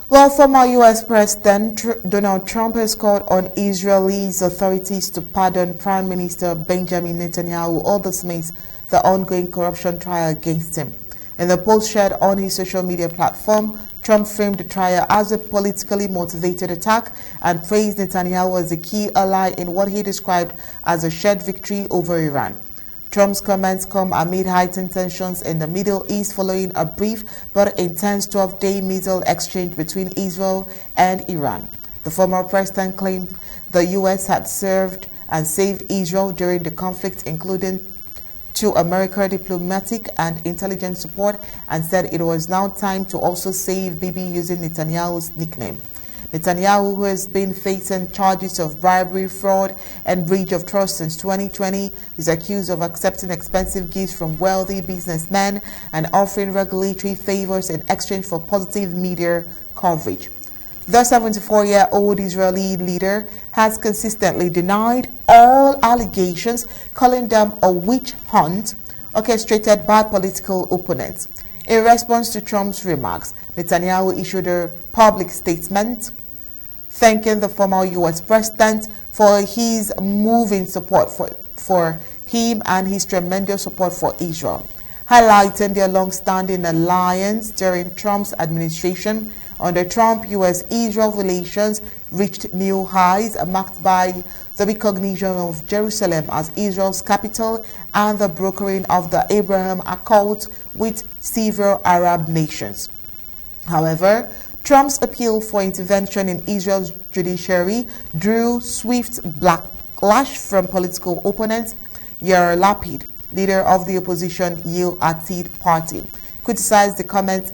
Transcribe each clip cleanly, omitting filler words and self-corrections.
Well, former U.S. President Donald Trump has called on Israel's authorities to pardon Prime Minister Benjamin Netanyahu who dismiss the ongoing corruption trial against him. In the post shared on his social media platform, Trump framed the trial as a politically motivated attack and praised Netanyahu as a key ally in what he described as a shared victory over Iran. Trump's comments come amid heightened tensions in the Middle East following a brief but intense 12-day missile exchange between Israel and Iran. The former president claimed the U.S. had served and saved Israel during the conflict, including to American diplomatic and intelligence support, and said it was now time to also save Bibi using Netanyahu's nickname. Netanyahu, who has been facing charges of bribery, fraud, and breach of trust since 2020, is accused of accepting expensive gifts from wealthy businessmen and offering regulatory favors in exchange for positive media coverage. The 74-year-old Israeli leader has consistently denied all allegations, calling them a witch hunt orchestrated by political opponents. In response to Trump's remarks, Netanyahu issued a public statement thanking the former U.S. president for his moving support for him and his tremendous support for Israel, highlighting their long-standing alliance during Trump's administration. Under Trump, U.S.-Israel relations reached new highs, marked by the recognition of Jerusalem as Israel's capital and the brokering of the Abraham Accords with several Arab nations. However, Trump's appeal for intervention in Israel's judiciary drew swift backlash from political opponents. Yair Lapid, leader of the opposition Yesh Atid party, criticized the comments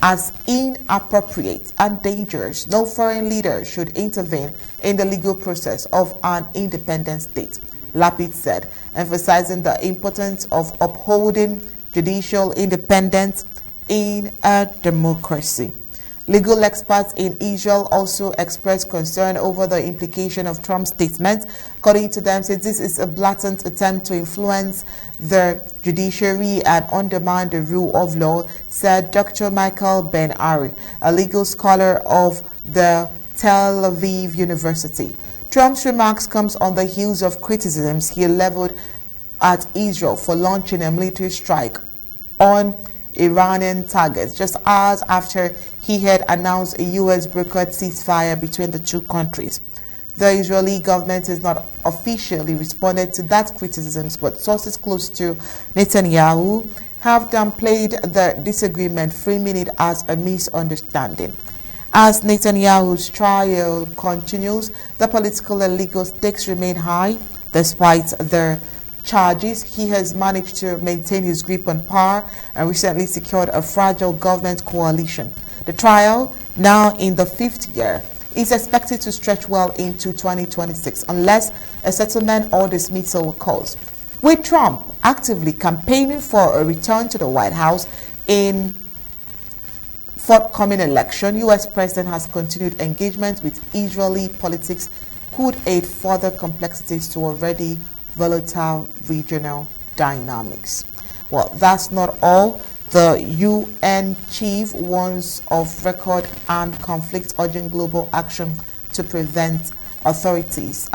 as inappropriate and dangerous. No foreign leader should intervene in the legal process of an independent state, Lapid said, emphasizing the importance of upholding judicial independence in a democracy. Legal experts in Israel also expressed concern over the implication of Trump's statement. According to them, since this is a blatant attempt to influence the judiciary and undermine the rule of law, said Dr. Michael Ben-Ari, a legal scholar of the Tel Aviv University. Trump's remarks comes on the heels of criticisms he leveled at Israel for launching a military strike on Iranian targets, just hours after he had announced a U.S. brokered ceasefire between the two countries. The Israeli government has not officially responded to that criticisms, but sources close to Netanyahu have downplayed the disagreement, framing it as a misunderstanding. As Netanyahu's trial continues, the political and legal stakes remain high. Despite the charges, he has managed to maintain his grip on power and recently secured a fragile government coalition. The trial, now in the fifth year, is expected to stretch well into 2026 unless a settlement or dismissal occurs. With Trump actively campaigning for a return to the White House in forthcoming election, U.S. President has continued engagement with Israeli politics could add further complexities to already volatile regional dynamics. Well, that's not all. The UN chief warns of record armed conflict, urging global action to prevent atrocities.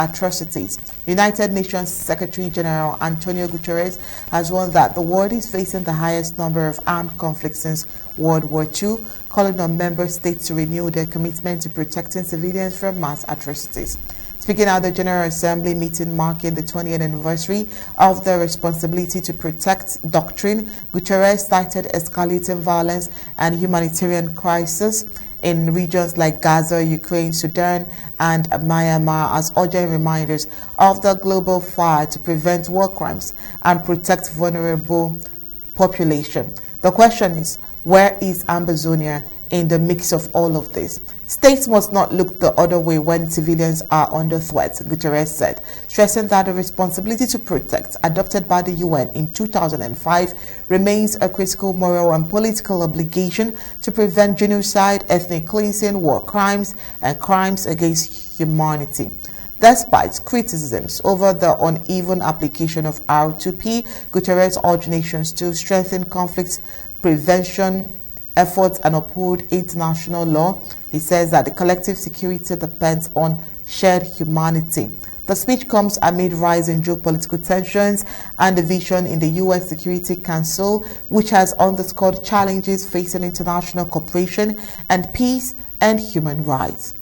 United Nations Secretary General Antonio Guterres has warned that the world is facing the highest number of armed conflicts since World War II, calling on member states to renew their commitment to protecting civilians from mass atrocities. Speaking at the General Assembly meeting marking the 20th anniversary of the Responsibility to Protect doctrine, Guterres cited escalating violence and humanitarian crisis in regions like Gaza, Ukraine, Sudan, and Myanmar as urgent reminders of the global fight to prevent war crimes and protect vulnerable population. The question is, where is Amba in the mix of all of this? States must not look the other way when civilians are under threat, Guterres said, stressing that the responsibility to protect, adopted by the UN in 2005, remains a critical moral and political obligation to prevent genocide, ethnic cleansing, war crimes, and crimes against humanity. Despite criticisms over the uneven application of R2P, Guterres urged nations to strengthen conflict prevention efforts and uphold international law. He says that the collective security depends on shared humanity. The speech comes amid rising geopolitical tensions and division in the U.S. Security Council, which has underscored challenges facing international cooperation and peace and human rights.